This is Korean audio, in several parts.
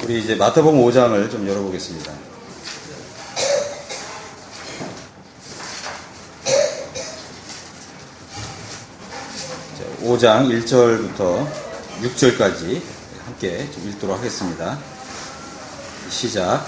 우리 이제 마태복음 5장을 좀 열어보겠습니다. 자, 5장 1절부터 6절까지 함께 좀 읽도록 하겠습니다. 시작.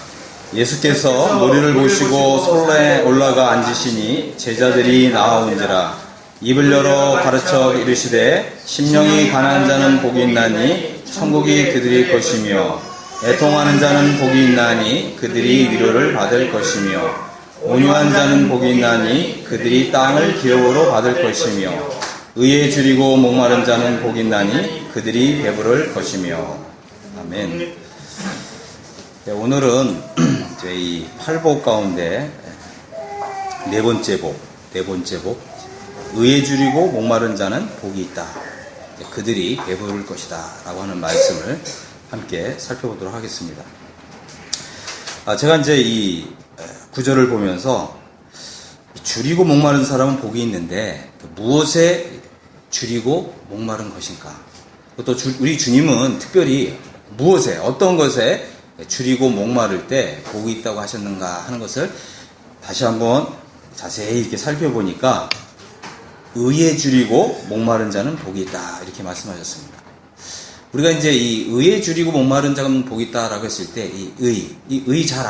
예수께서 무리를 보시고 솔에 올라가 앉으시니 제자들이 나아온지라. 입을 열어 가르쳐 이르시되 심령이 가난한 자는 복이 있나니 천국이 그들의 것이며 애통하는 자는 복이 있나니 그들이 위로를 받을 것이며 온유한 자는 복이 있나니 그들이 땅을 기업으로 받을 것이며 의에 줄이고 목마른 자는 복이 있나니 그들이 배부를 것이며. 아멘. 네, 오늘은 이제 이 팔복 가운데 네 번째 복, 의에 줄이고 목마른 자는 복이 있다. 그들이 배부를 것이다 라고 하는 말씀을 함께 살펴보도록 하겠습니다. 제가 이제 이 구절을 보면서 줄이고 목마른 사람은 복이 있는데 무엇에 줄이고 목마른 것인가? 또 우리 주님은 특별히 무엇에, 어떤 것에 줄이고 목마를 때 복이 있다고 하셨는가 하는 것을 다시 한번 자세히 이렇게 살펴보니까 의에 줄이고 목마른 자는 복이 있다 이렇게 말씀하셨습니다. 우리가 이제 이 의에 줄이고 목마른 자는 복이 있다라고 했을 때 이 의 잘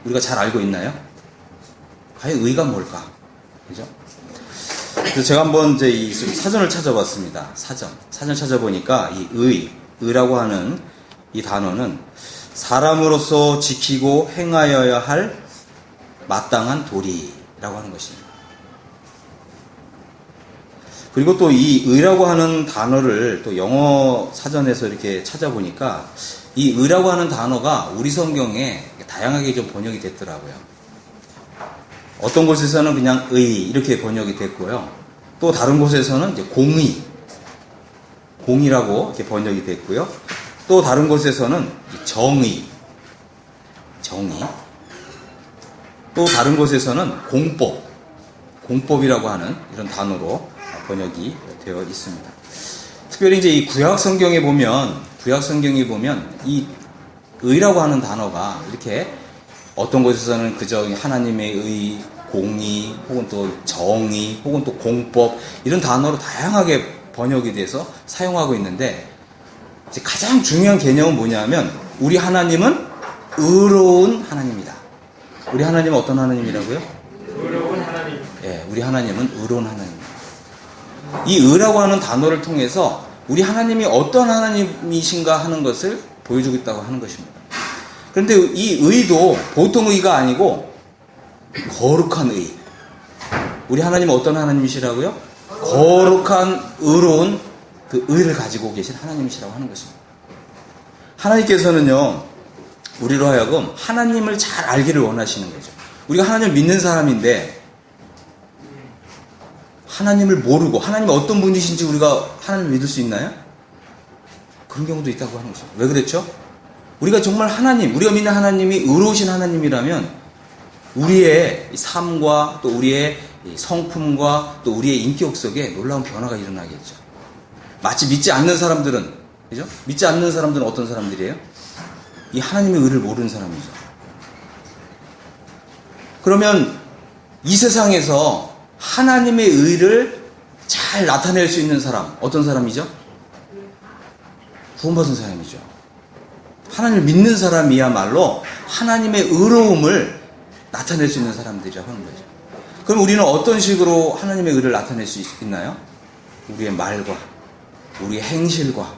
우리가 잘 알고 있나요? 과연 의가 뭘까? 그죠? 그래서 제가 한번 이제 이 사전을 찾아봤습니다. 사전 찾아보니까 이 의라고 하는 이 단어는 사람으로서 지키고 행하여야 할 마땅한 도리라고 하는 것입니다. 그리고 또 이 의라고 하는 단어를 또 영어 사전에서 이렇게 찾아보니까 이 의라고 하는 단어가 우리 성경에 다양하게 좀 번역이 됐더라고요. 어떤 곳에서는 그냥 의 이렇게 번역이 됐고요. 또 다른 곳에서는 이제 공이라고 이렇게 번역이 됐고요. 또 다른 곳에서는 정의. 또 다른 곳에서는 공법이라고 하는 이런 단어로 번역이 되어 있습니다. 특별히 이제 이 구약 성경에 보면 이 의라고 하는 단어가 이렇게 어떤 곳에서는 그저 하나님의 의, 공의, 혹은 또 정의, 혹은 또 공법 이런 단어로 다양하게 번역이 돼서 사용하고 있는데 이제 가장 중요한 개념은 뭐냐면 우리 하나님은 의로운 하나님이다. 우리 하나님은 어떤 하나님이라고요? 의로운 하나님. 예, 우리 하나님은 의로운 하나님. 이 의라고 하는 단어를 통해서 우리 하나님이 어떤 하나님이신가 하는 것을 보여주고 있다고 하는 것입니다. 그런데 이 의도 보통 의가 아니고 거룩한 의. 우리 하나님은 어떤 하나님이시라고요? 거룩한 의로운 그 의를 가지고 계신 하나님이시라고 하는 것입니다. 하나님께서는요, 우리로 하여금 하나님을 잘 알기를 원하시는 거죠. 우리가 하나님을 믿는 사람인데 하나님을 모르고 하나님이 어떤 분이신지 우리가 하나님을 믿을 수 있나요? 그런 경우도 있다고 하는 것입니다. 왜 그랬죠? 우리가 정말 우리가 믿는 하나님이 의로우신 하나님이라면 우리의 삶과 또 우리의 성품과 또 우리의 인격 속에 놀라운 변화가 일어나겠죠. 마치 믿지 않는 사람들은, 그죠? 믿지 않는 사람들은 어떤 사람들이에요? 이 하나님의 의를 모르는 사람이죠. 그러면 이 세상에서 하나님의 의를 잘 나타낼 수 있는 사람, 어떤 사람이죠? 구원받은 사람이죠. 하나님을 믿는 사람이야말로 하나님의 의로움을 나타낼 수 있는 사람들이라고 하는 거죠. 그럼 우리는 어떤 식으로 하나님의 의를 나타낼 수 있나요? 우리의 말과, 우리의 행실과,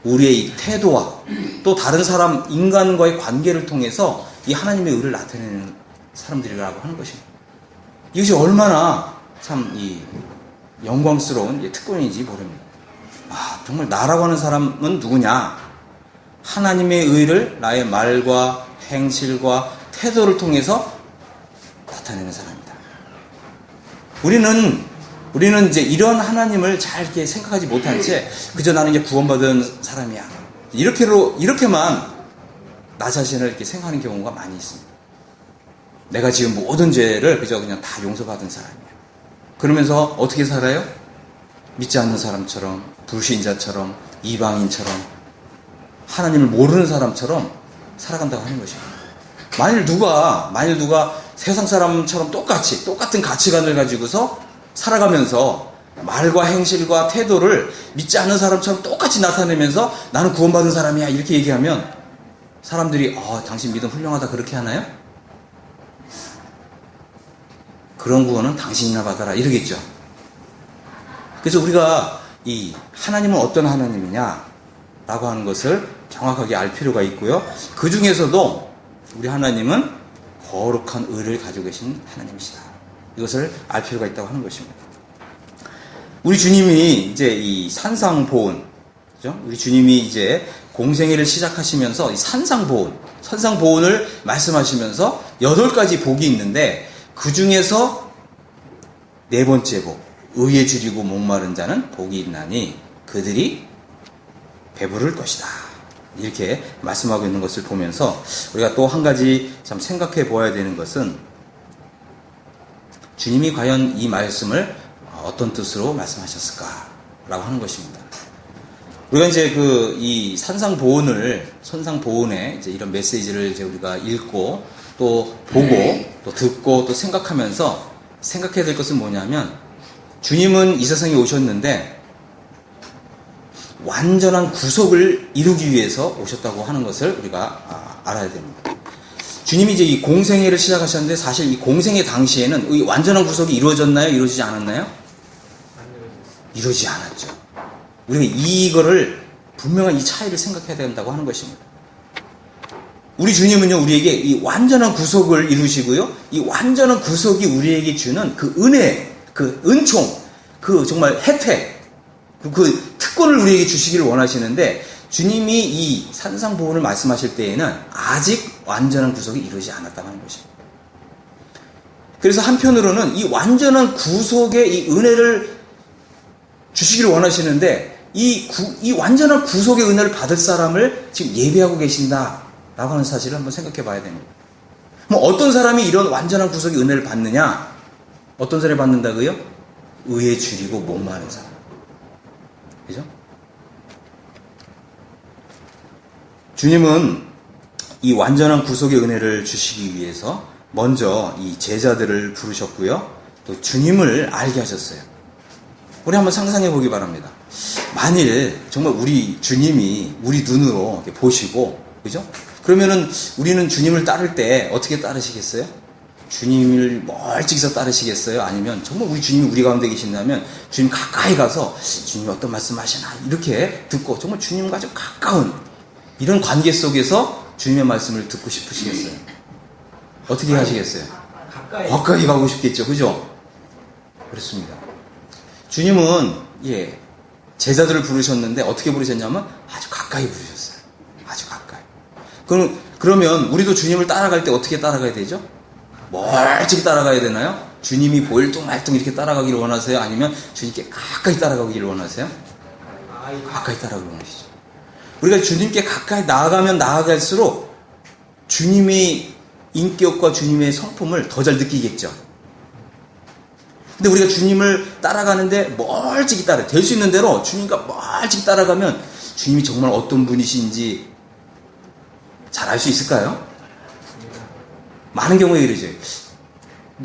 우리의 이 태도와, 또 다른 사람, 인간과의 관계를 통해서 이 하나님의 의를 나타내는 사람들이라고 하는 것입니다. 이것이 얼마나 참 이 영광스러운 특권인지 모릅니다. 정말 나라고 하는 사람은 누구냐? 하나님의 의를 나의 말과 행실과 태도를 통해서 나타내는 사람이다. 우리는 이제 이런 하나님을 잘 이렇게 생각하지 못한 채 그저 나는 이제 구원받은 사람이야. 이렇게만 나 자신을 이렇게 생각하는 경우가 많이 있습니다. 내가 지금 모든 죄를 그냥 다 용서받은 사람이야. 그러면서 어떻게 살아요? 믿지 않는 사람처럼, 불신자처럼, 이방인처럼, 하나님을 모르는 사람처럼 살아간다고 하는 것입니다. 만일 누가 세상 사람처럼 똑같은 가치관을 가지고서 살아가면서 말과 행실과 태도를 믿지 않는 사람처럼 똑같이 나타내면서 나는 구원받은 사람이야 이렇게 얘기하면 사람들이 당신 믿음 훌륭하다 그렇게 하나요? 그런 구원은 당신이나 받아라 이러겠죠. 그래서 우리가 이 하나님은 어떤 하나님이냐 라고 하는 것을 정확하게 알 필요가 있고요. 그 중에서도 우리 하나님은 거룩한 의를 가지고 계신 하나님이시다. 이것을 알 필요가 있다고 하는 것입니다. 우리 주님이 이제 이 산상보온, 그죠? 우리 주님이 이제 공생애를 시작하시면서 이 산상보온을 말씀하시면서 8가지 복이 있는데 그 중에서 4번째 복, 의에 줄이고 목마른 자는 복이 있나니 그들이 배부를 것이다. 이렇게 말씀하고 있는 것을 보면서 우리가 또 한 가지 참 생각해 보아야 되는 것은 주님이 과연 이 말씀을 어떤 뜻으로 말씀하셨을까라고 하는 것입니다. 우리가 이제 이 선상보온의 이제 이런 메시지를 이제 우리가 읽고 또 보고 또 듣고 또 생각하면서 생각해야 될 것은 뭐냐면 주님은 이 세상에 오셨는데 완전한 구속을 이루기 위해서 오셨다고 하는 것을 우리가 알아야 됩니다. 주님이 이제 이 공생애를 시작하셨는데 사실 이 공생애 당시에는 이 완전한 구속이 이루어졌나요? 이루어지지 않았나요? 이루어지지 않았죠. 우리가 이거를 분명한 이 차이를 생각해야 된다고 하는 것입니다. 우리 주님은요, 우리에게 이 완전한 구속을 이루시고요, 이 완전한 구속이 우리에게 주는 그 은혜, 그 은총, 그 정말 혜택, 그 특권을 우리에게 주시기를 원하시는데, 주님이 이 산상보온을 말씀하실 때에는 아직 완전한 구속이 이루어지지 않았다고 하는 것입니다. 그래서 한편으로는 이 완전한 구속의 이 은혜를 주시기를 원하시는데, 이 완전한 구속의 은혜를 받을 사람을 지금 예비하고 계신다라고 하는 사실을 한번 생각해 봐야 됩니다. 뭐 어떤 사람이 이런 완전한 구속의 은혜를 받느냐? 어떤 사람이 받는다고요? 의에 줄이고 목마른 사람. 그죠? 주님은 이 완전한 구속의 은혜를 주시기 위해서 먼저 이 제자들을 부르셨고요. 또 주님을 알게 하셨어요. 우리 한번 상상해 보기 바랍니다. 만일 정말 우리 주님이 우리 눈으로 이렇게 보시고, 그죠? 그러면은 우리는 주님을 따를 때 어떻게 따르시겠어요? 주님을 멀찍이서 따르시겠어요? 아니면 정말 우리 주님이 우리 가운데 계신다면 주님 가까이 가서 주님이 어떤 말씀 하시나 이렇게 듣고 정말 주님과 좀 가까운 이런 관계 속에서 주님의 말씀을 듣고 싶으시겠어요? 어떻게 하시겠어요? 가까이 가고 싶겠죠. 그죠? 그렇습니다. 주님은 제자들을 부르셨는데 어떻게 부르셨냐면 아주 가까이 부르셨어요. 아주 가까이. 그러면 우리도 주님을 따라갈 때 어떻게 따라가야 되죠? 멀찍이 따라가야 되나요? 주님이 보일뚱말뚱 이렇게 따라가기를 원하세요? 아니면 주님께 가까이 따라가기를 원하세요? 가까이 따라가기를 원하시죠. 우리가 주님께 가까이 나아가면 나아갈수록 주님의 인격과 주님의 성품을 더 잘 느끼겠죠. 근데 우리가 주님을 따라가는데 멀찍이 될 수 있는 대로 주님과 멀찍이 따라가면 주님이 정말 어떤 분이신지 잘 알 수 있을까요? 많은 경우에 이러죠.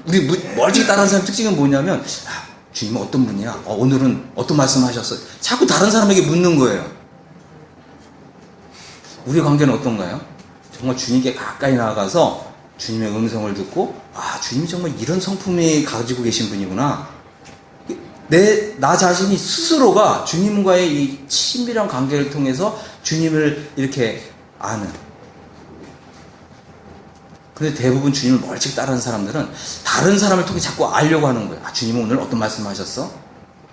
우리 멀찍이 따라가는 사람 특징은 뭐냐면 주님은 어떤 분이야? 오늘은 어떤 말씀 하셨어요? 자꾸 다른 사람에게 묻는 거예요. 우리의 관계는 어떤가요? 정말 주님께 가까이 나아가서 주님의 음성을 듣고 주님이 정말 이런 성품이 가지고 계신 분이구나. 나 자신이 스스로가 주님과의 이 친밀한 관계를 통해서 주님을 이렇게 아는. 근데 대부분 주님을 멀찍이 따르는 사람들은 다른 사람을 통해 자꾸 알려고 하는 거예요. 주님은 오늘 어떤 말씀 하셨어?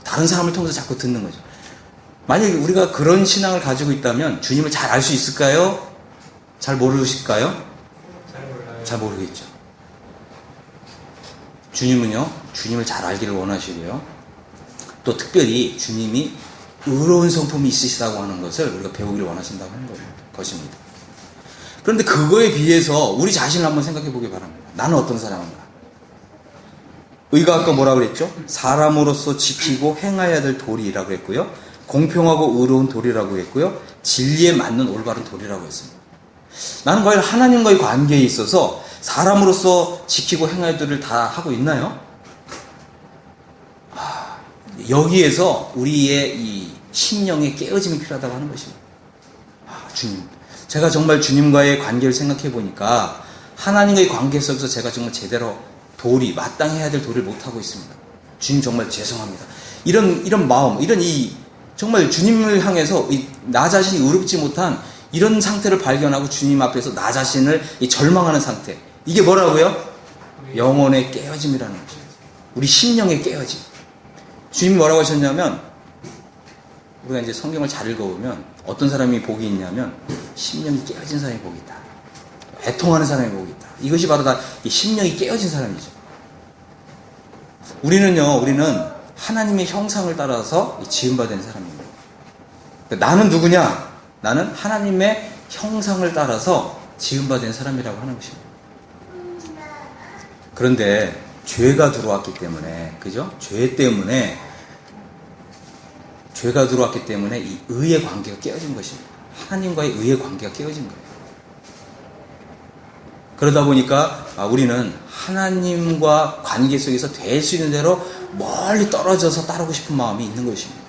다른 사람을 통해서 자꾸 듣는 거죠. 만약에 우리가 그런 신앙을 가지고 있다면 주님을 잘 알 수 있을까요? 잘 모르실까요? 잘 모르겠죠. 주님은요, 주님을 잘 알기를 원하시고요. 또 특별히 주님이 의로운 성품이 있으시다고 하는 것을 우리가 배우기를 원하신다고 하는 것입니다. 그런데 그거에 비해서 우리 자신을 한번 생각해 보기 바랍니다. 나는 어떤 사람인가? 의가 아까 뭐라고 그랬죠? 사람으로서 지키고 행해야 될 도리라고 했고요. 공평하고 의로운 도리라고 했고요. 진리에 맞는 올바른 도리라고 했습니다. 나는 과연 하나님과의 관계에 있어서 사람으로서 지키고 행할 일을 다 하고 있나요? 여기에서 우리의 이 심령의 깨어짐이 필요하다고 하는 것입니다. 주님, 제가 정말 주님과의 관계를 생각해 보니까 하나님과의 관계 속에서 제가 정말 제대로 마땅히 해야 될 도리를 못하고 있습니다. 주님 정말 죄송합니다. 이런 마음, 정말 주님을 향해서 나 자신이 의롭지 못한 이런 상태를 발견하고 주님 앞에서 나 자신을 절망하는 상태. 이게 뭐라고요? 영혼의 깨어짐이라는 거죠. 우리 심령의 깨어짐. 주님이 뭐라고 하셨냐면, 우리가 이제 성경을 잘 읽어보면 어떤 사람이 복이 있냐면 심령이 깨어진 사람이 복이 있다. 애통하는 사람이 복이 있다. 이것이 바로 다 심령이 깨어진 사람이죠. 우리는 하나님의 형상을 따라서 지음받은 사람입니다. 나는 누구냐? 나는 하나님의 형상을 따라서 지음받은 사람이라고 하는 것입니다. 그런데 죄가 들어왔기 때문에, 그죠? 죄가 들어왔기 때문에 이 의의 관계가 깨어진 것입니다. 하나님과의 의의 관계가 깨어진 거예요. 그러다 보니까 우리는 하나님과 관계 속에서 될 수 있는 대로 멀리 떨어져서 따르고 싶은 마음이 있는 것입니다.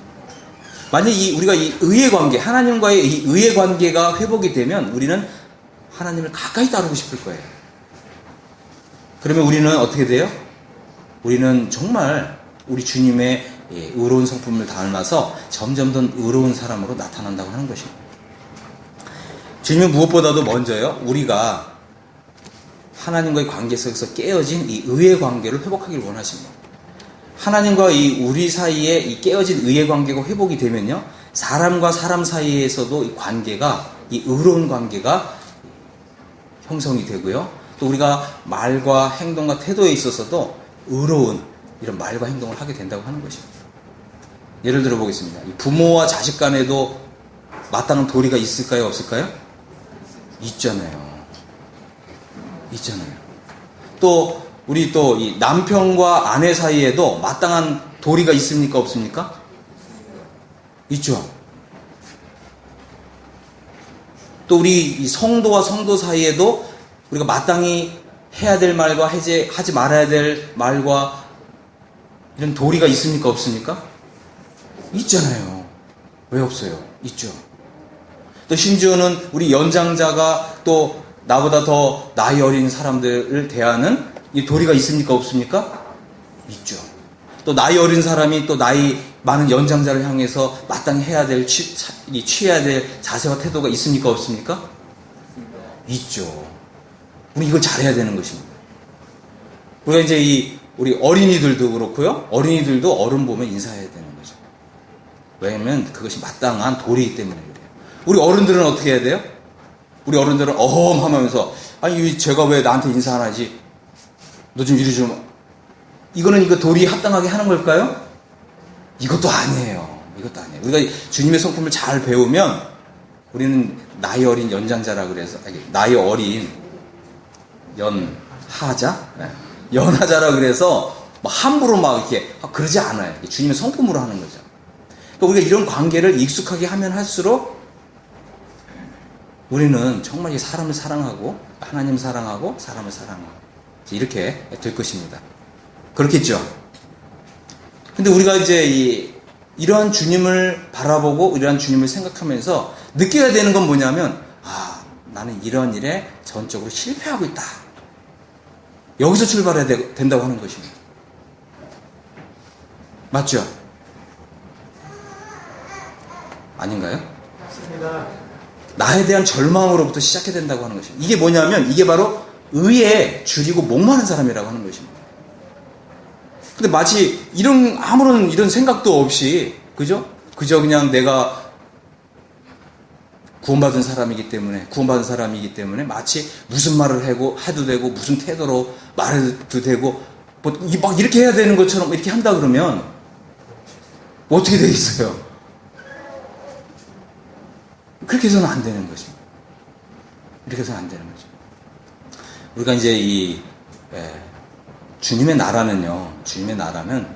만약 우리가 이 의의 관계, 하나님과의 이 의의 관계가 회복이 되면 우리는 하나님을 가까이 따르고 싶을 거예요. 그러면 우리는 어떻게 돼요? 우리는 정말 우리 주님의 의로운 성품을 닮아서 점점 더 의로운 사람으로 나타난다고 하는 것입니다. 주님은 무엇보다도 먼저요, 우리가 하나님과의 관계 속에서 깨어진 이 의의 관계를 회복하기를 원하십니다. 하나님과 우리 사이에 이 깨어진 의의 관계가 회복이 되면요, 사람과 사람 사이에서도 이 의로운 관계가 형성이 되고요, 또 우리가 말과 행동과 태도에 있어서도 의로운 이런 말과 행동을 하게 된다고 하는 것입니다. 예를 들어 보겠습니다. 부모와 자식 간에도 마땅한 도리가 있을까요? 없을까요? 있잖아요. 또 우리 이 남편과 아내 사이에도 마땅한 도리가 있습니까? 없습니까? 있죠. 또 우리 이 성도와 성도 사이에도 우리가 마땅히 해야 될 말과 하지 말아야 될 말과 이런 도리가 있습니까? 없습니까? 있잖아요. 왜 없어요? 있죠. 또 심지어는 우리 연장자가 또 나보다 더 나이 어린 사람들을 대하는 이 도리가 있습니까? 없습니까? 있죠. 또 나이 어린 사람이 또 나이 많은 연장자를 향해서 마땅히 취해야 될 자세와 태도가 있습니까? 없습니까? 있죠. 우리 이걸 잘해야 되는 것입니다. 우리가 이제 우리 어린이들도 그렇고요, 어린이들도 어른 보면 인사해야 되는 거죠. 왜냐면 그것이 마땅한 도리이기 때문에 그래요. 우리 어른들은 어떻게 해야 돼요? 우리 어른들은 어험 하면서, 아니 쟤가 왜 나한테 인사 안 하지? 너 좀 이리 좀. 이거 도리에 합당하게 하는 걸까요? 이것도 아니에요. 우리가 주님의 성품을 잘 배우면 우리는 나이 어린 연장자라 그래서, 나이 어린 연하자라 그래서 함부로 이렇게 그러지 않아요. 주님의 성품으로 하는 거죠. 그러니까 우리가 이런 관계를 익숙하게 하면 할수록 우리는 정말 사람을 사랑하고 하나님 사랑하고 사람을 사랑하고 이렇게 될 것입니다. 그렇겠죠? 근데 우리가 이제 이러한 주님을 바라보고 이러한 주님을 생각하면서 느껴야 되는 건 뭐냐면, 나는 이런 일에 전적으로 실패하고 있다. 여기서 출발해야 된다고 하는 것입니다. 맞죠? 아닌가요? 맞습니다. 나에 대한 절망으로부터 시작해야 된다고 하는 것입니다. 이게 뭐냐면, 이게 바로 의에 줄이고 목마른 사람이라고 하는 것입니다. 근데 마치 아무런 이런 생각도 없이, 그죠? 그저 그냥 내가 구원받은 사람이기 때문에 마치 무슨 말을 해도 되고 무슨 태도로 말해도 되고 막 이렇게 해야 되는 것처럼 이렇게 한다 그러면 어떻게 되겠어요? 그렇게 해서는 안 되는 것입니다. 이렇게 해서는 안 되는 거죠. 우리가 이제 주님의 나라는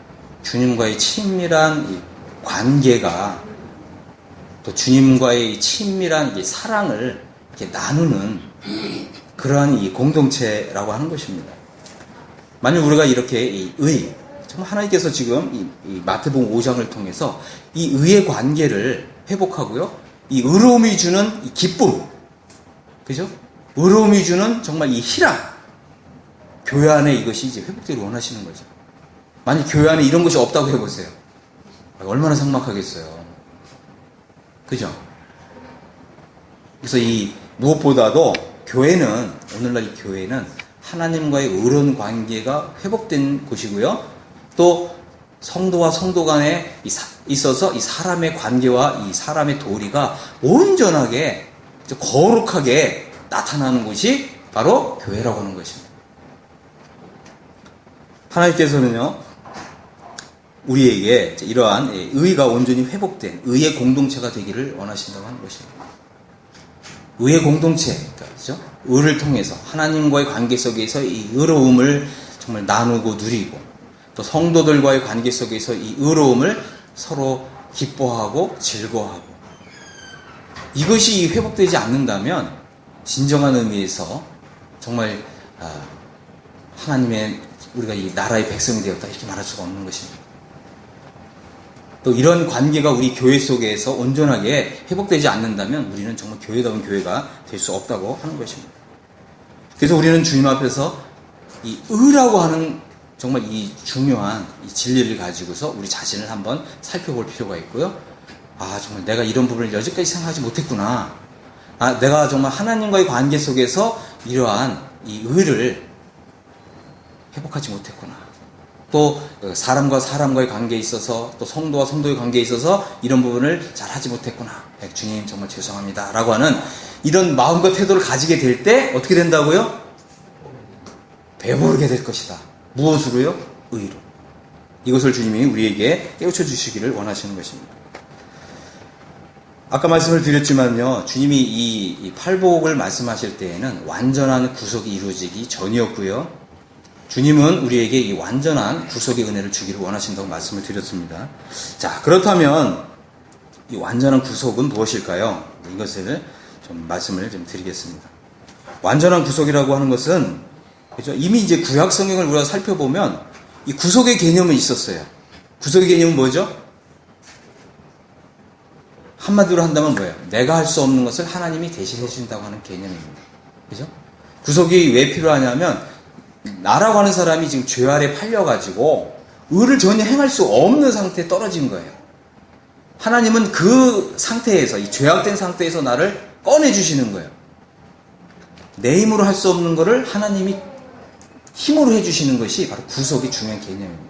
주님과의 친밀한 관계가, 또 주님과의 친밀한 사랑을 이렇게 나누는 그러한 이 공동체라고 하는 것입니다. 만약 우리가 이렇게 이 의, 정말 하나님께서 지금 이 마태복음 5장을 통해서 이 의의 관계를 회복하고요, 이 의로움이 주는 이 기쁨, 그죠? 의로움이 주는 정말 이 희락, 교회 안에 이것이 이제 회복되기를 원하시는 거죠. 만약 교회 안에 이런 것이 없다고 해보세요. 얼마나 삭막하겠어요. 그죠? 그래서 이 무엇보다도 교회는, 오늘날 이 교회는 하나님과의 의로운 관계가 회복된 곳이고요. 또 성도와 성도 간에 있어서 이 사람의 관계와 이 사람의 도리가 온전하게, 거룩하게 나타나는 곳이 바로 교회라고 하는 것입니다. 하나님께서는요, 우리에게 이러한 의가 온전히 회복된 의의 공동체가 되기를 원하신다고 하는 것입니다. 의의 공동체, 그렇죠? 의를 통해서 하나님과의 관계 속에서 이 의로움을 정말 나누고 누리고, 또 성도들과의 관계 속에서 이 의로움을 서로 기뻐하고 즐거워하고, 이것이 회복되지 않는다면 진정한 의미에서 정말 하나님의, 우리가 이 나라의 백성이 되었다 이렇게 말할 수가 없는 것입니다. 또 이런 관계가 우리 교회 속에서 온전하게 회복되지 않는다면 우리는 정말 교회다운 교회가 될 수 없다고 하는 것입니다. 그래서 우리는 주님 앞에서 이 의라고 하는 정말 이 중요한 이 진리를 가지고서 우리 자신을 한번 살펴볼 필요가 있고요. 정말 내가 이런 부분을 여지까지 생각하지 못했구나. 내가 정말 하나님과의 관계 속에서 이러한 이 의를 회복하지 못했구나. 또 사람과 사람과의 관계에 있어서, 또 성도와 성도의 관계에 있어서 이런 부분을 잘 하지 못했구나. 주님 정말 죄송합니다 라고 하는 이런 마음과 태도를 가지게 될 때 어떻게 된다고요? 배부르게 될 것이다. 무엇으로요? 의로. 이것을 주님이 우리에게 깨우쳐 주시기를 원하시는 것입니다. 아까 말씀을 드렸지만요, 주님이 이 팔복을 말씀하실 때에는 완전한 구속이 이루어지기 전이었고요, 주님은 우리에게 이 완전한 구속의 은혜를 주기를 원하신다고 말씀을 드렸습니다. 자, 그렇다면 이 완전한 구속은 무엇일까요? 이것을 좀 말씀을 좀 드리겠습니다. 완전한 구속이라고 하는 것은, 그죠? 이미 이제 구약 성경을 우리가 살펴보면 이 구속의 개념은 있었어요. 구속의 개념은 뭐죠? 한마디로 한다면 뭐예요? 내가 할 수 없는 것을 하나님이 대신해 준다고 하는 개념입니다. 그죠? 구속이 왜 필요하냐면, 나라고 하는 사람이 지금 죄 아래 팔려가지고 의를 전혀 행할 수 없는 상태에 떨어진 거예요. 하나님은 그 상태에서, 이 죄악된 상태에서 나를 꺼내주시는 거예요. 내 힘으로 할 수 없는 거를 하나님이 힘으로 해주시는 것이 바로 구속의 중요한 개념입니다.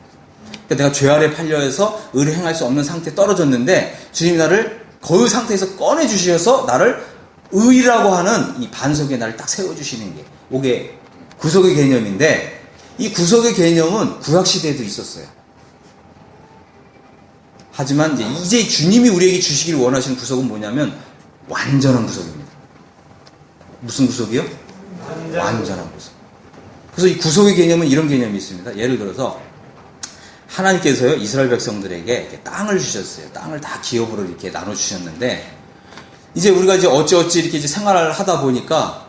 그러니까 내가 죄 아래 팔려서 의를 행할 수 없는 상태에 떨어졌는데 주님이 나를 그 상태에서 꺼내주셔서 나를 의라고 하는 이 반석에 나를 딱 세워주시는 게 이게 구속의 개념인데, 이 구속의 개념은 구약시대에도 있었어요. 하지만 이제 주님이 우리에게 주시길 원하시는 구속은 뭐냐면 완전한 구속입니다. 무슨 구속이요? 완전한 구속. 그래서 이 구속의 개념은 이런 개념이 있습니다. 예를 들어서 하나님께서요, 이스라엘 백성들에게 이렇게 땅을 주셨어요. 땅을 다 기업으로 이렇게 나눠주셨는데, 이제 우리가 이제 어찌어찌 이렇게 이제 생활을 하다 보니까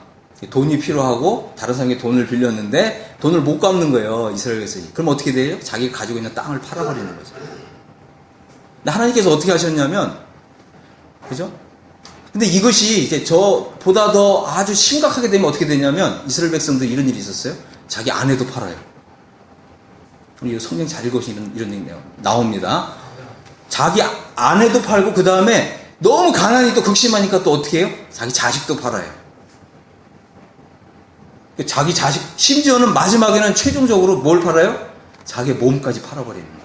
돈이 필요하고 다른 사람에게 돈을 빌렸는데 돈을 못 갚는 거예요, 이스라엘 백성이. 그럼 어떻게 돼요? 자기가 가지고 있는 땅을 팔아버리는 거죠. 근데 하나님께서 어떻게 하셨냐면, 그죠? 근데 이것이 이제 저보다 더 아주 심각하게 되면 어떻게 되냐면, 이스라엘 백성들 이런 일이 있었어요. 자기 아내도 팔아요. 우리 성경 잘 읽으시면 이런 얘기 나옵니다. 자기 아내도 팔고, 그 다음에 너무 가난이 또 극심하니까 또 어떻게 해요? 자기 자식도 팔아요. 자기 자식, 심지어는 마지막에는 최종적으로 뭘 팔아요? 자기의 몸까지 팔아버리는 거예요.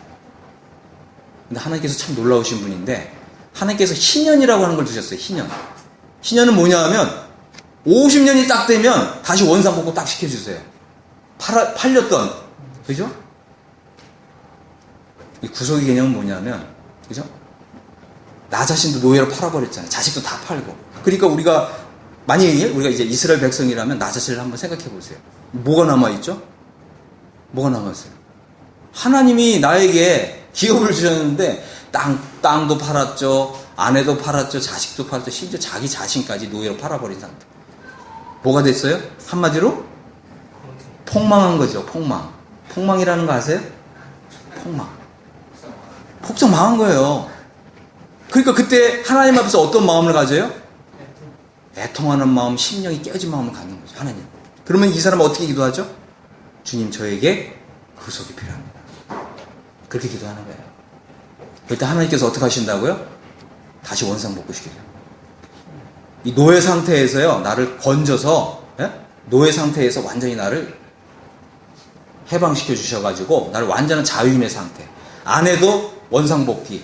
근데 하나님께서 참 놀라우신 분인데, 하나님께서 희년이라고 하는 걸 두셨어요. 희년. 희년은 뭐냐 하면 50년이 딱 되면 다시 원상복구 딱 시켜주세요. 팔렸던, 그죠? 이 구속의 개념은 뭐냐면, 그죠? 나 자신도 노예로 팔아버렸잖아요. 자식도 다 팔고. 그러니까 만약에 우리가 이제 이스라엘 백성이라면 나 자신을 한번 생각해 보세요. 뭐가 남아있죠? 뭐가 남았어요? 하나님이 나에게 기업을 주셨는데 땅도 팔았죠, 아내도 팔았죠, 자식도 팔았죠, 심지어 자기 자신까지 노예로 팔아버린 상태. 뭐가 됐어요? 한마디로 폭망한 거죠. 폭망. 폭망이라는 거 아세요? 폭망. 폭삭 망한 거예요. 그러니까 그때 하나님 앞에서 어떤 마음을 가져요? 애통하는 마음, 심령이 깨어진 마음을 갖는 거죠. 하나님. 그러면 이 사람은 어떻게 기도하죠? 주님, 저에게 구속이 필요합니다. 그렇게 기도하는 거예요. 그때 하나님께서 어떻게 하신다고요? 다시 원상복구시켜요. 이 노예 상태에서요, 나를 건져서, 노예 상태에서 완전히 나를 해방시켜 주셔가지고, 나를 완전한 자유인의 상태. 아내도 원상복귀,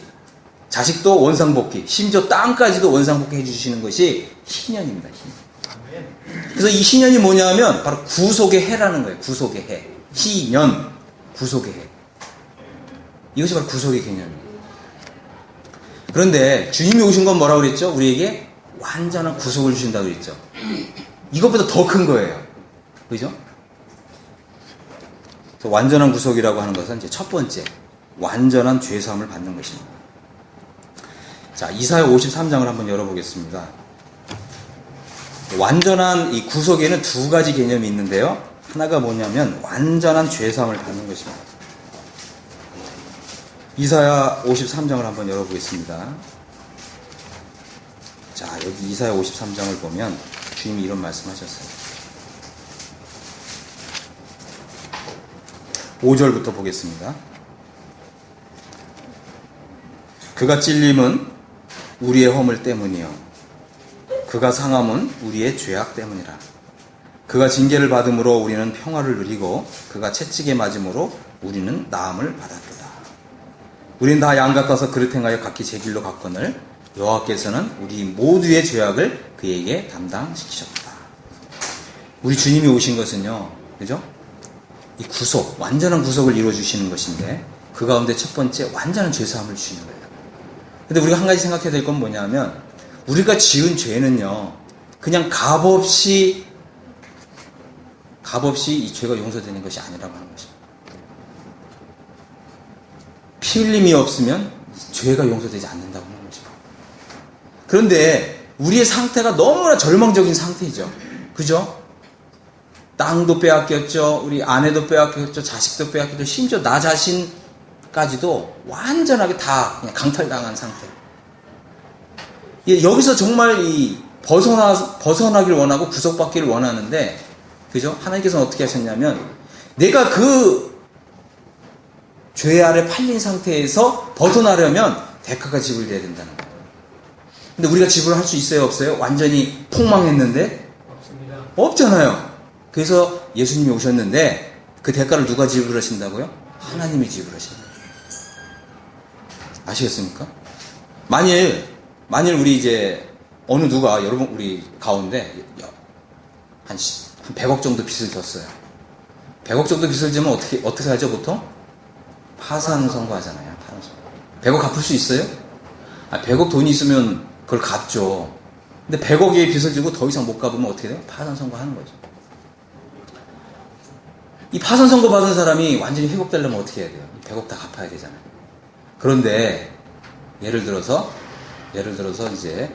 자식도 원상복귀, 심지어 땅까지도 원상복귀 해주시는 것이 신년입니다. 신년. 그래서 이 신년이 뭐냐면 바로 구속의 해라는 거예요. 구속의 해. 신년, 구속의 해. 이것이 바로 구속의 개념입니다. 그런데 주님이 오신 건 뭐라고 그랬죠? 우리에게 완전한 구속을 주신다고 그랬죠. 이것보다 더 큰 거예요. 그죠? 그래서 완전한 구속이라고 하는 것은 이제 첫 번째, 완전한 죄사함을 받는 것입니다. 자, 이사야 53장을 한번 열어보겠습니다. 완전한 이 구속에는 두 가지 개념이 있는데요. 하나가 뭐냐면 완전한 죄사함을 받는 것입니다. 이사야 53장을 한번 열어보겠습니다. 자, 여기 이사야 53장을 보면 주님이 이런 말씀하셨어요. 5절부터 보겠습니다. 그가 찔림은 우리의 허물 때문이요 그가 상함은 우리의 죄악 때문이라. 그가 징계를 받음으로 우리는 평화를 누리고 그가 채찍에 맞음으로 우리는 나음을 받았도다. 우린 다 양 같아서 그릇 행하여 각기 제 길로 갔거늘 여호와께서는 우리 모두의 죄악을 그에게 담당시키셨다. 우리 주님이 오신 것은요, 그죠? 이 구속, 완전한 구속을 이루어주시는 것인데 그 가운데 첫 번째 완전한 죄사함을 주시는 거예요. 근데 우리가 한 가지 생각해야 될 건 뭐냐면 우리가 지은 죄는요 그냥 값없이 이 죄가 용서되는 것이 아니라고 하는 것입니다. 피 흘림이 없으면 죄가 용서되지 않는다고 하는 것입니다. 그런데 우리의 상태가 너무나 절망적인 상태이죠. 그죠? 땅도 빼앗겼죠. 우리 아내도 빼앗겼죠. 자식도 빼앗겼죠. 심지어 나 자신까지도 완전하게 다 그냥 강탈당한 상태. 여기서 정말 이 벗어나길 원하고 구속받기를 원하는데, 그죠? 하나님께서는 어떻게 하셨냐면, 내가 그 죄 아래 팔린 상태에서 벗어나려면 대가가 지불돼야 된다는 거예요. 근데 우리가 지불할 수 있어요, 없어요? 완전히 폭망했는데? 없습니다. 없잖아요. 그래서 예수님이 오셨는데, 그 대가를 누가 지불하신다고요? 하나님이 지불하신다. 아시겠습니까? 만일 우리 이제 어느 누가 여러분 우리 가운데 한 100억 정도 빚을 졌어요. 100억 정도 빚을 지면 어떻게 하죠 보통? 파산 선고하잖아요. 파산 선고. 100억 갚을 수 있어요? 100억 돈이 있으면 그걸 갚죠. 근데 100억의 빚을 지고 더 이상 못 갚으면 어떻게 돼요? 파산 선고하는 거죠. 이 파산 선고 받은 사람이 완전히 회복되려면 어떻게 해야 돼요? 100억 다 갚아야 되잖아요. 그런데 예를 들어서 이제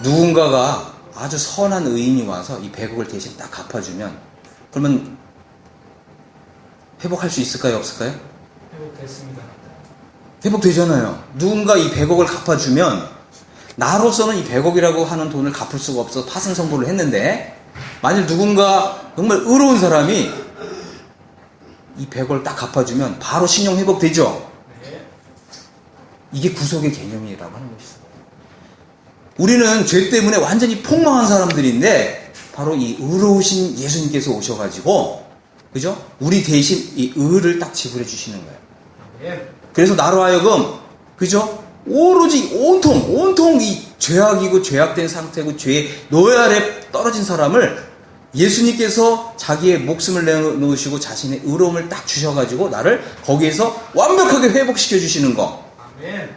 누군가가 아주 선한 의인이 와서 이 100억을 대신 딱 갚아주면 그러면 회복할 수 있을까요? 없을까요? 회복됐습니다. 회복되잖아요. 누군가 이 100억을 갚아주면 나로서는 이 100억이라고 하는 돈을 갚을 수가 없어서 파산 선고를 했는데 만일 누군가 정말 의로운 사람이 이 100억을 딱 갚아주면 바로 신용 회복되죠? 네. 이게 구속의 개념이라고 하는 것이죠. 우리는 죄 때문에 완전히 폭망한 사람들인데 바로 이 의로우신 예수님께서 오셔가지고 그죠? 우리 대신 이 의를 딱 지불해 주시는 거예요. 네. 그래서 나로 하여금 그죠? 오로지 온통 이 죄악이고 죄악된 상태고 죄의 노예 아래 떨어진 사람을 예수님께서 자기의 목숨을 내놓으시고 자신의 의로움을 딱 주셔가지고 나를 거기에서 완벽하게 회복시켜 주시는 거. 아멘.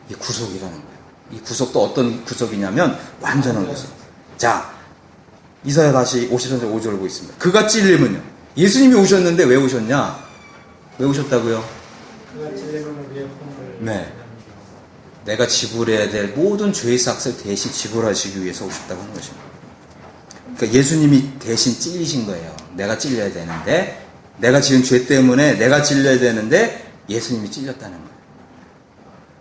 이게 구속이라는 거예요. 이 구속도 어떤 구속이냐면 완전한 구속. 자, 이사야 다시 53장 5절을 보고 있습니다. 그가 찔림은요. 예수님이 오셨는데 왜 오셨냐? 왜 오셨다고요? 그가 찔림은 우리의 허물을 네. 내가 지불해야 될 모든 죄의 삭을 대신 지불하시기 위해서 오셨다고 하는 것입니다. 그러니까 예수님이 대신 찔리신 거예요. 내가 찔려야 되는데, 내가 지은 죄 때문에 내가 찔려야 되는데 예수님이 찔렸다는 거예요.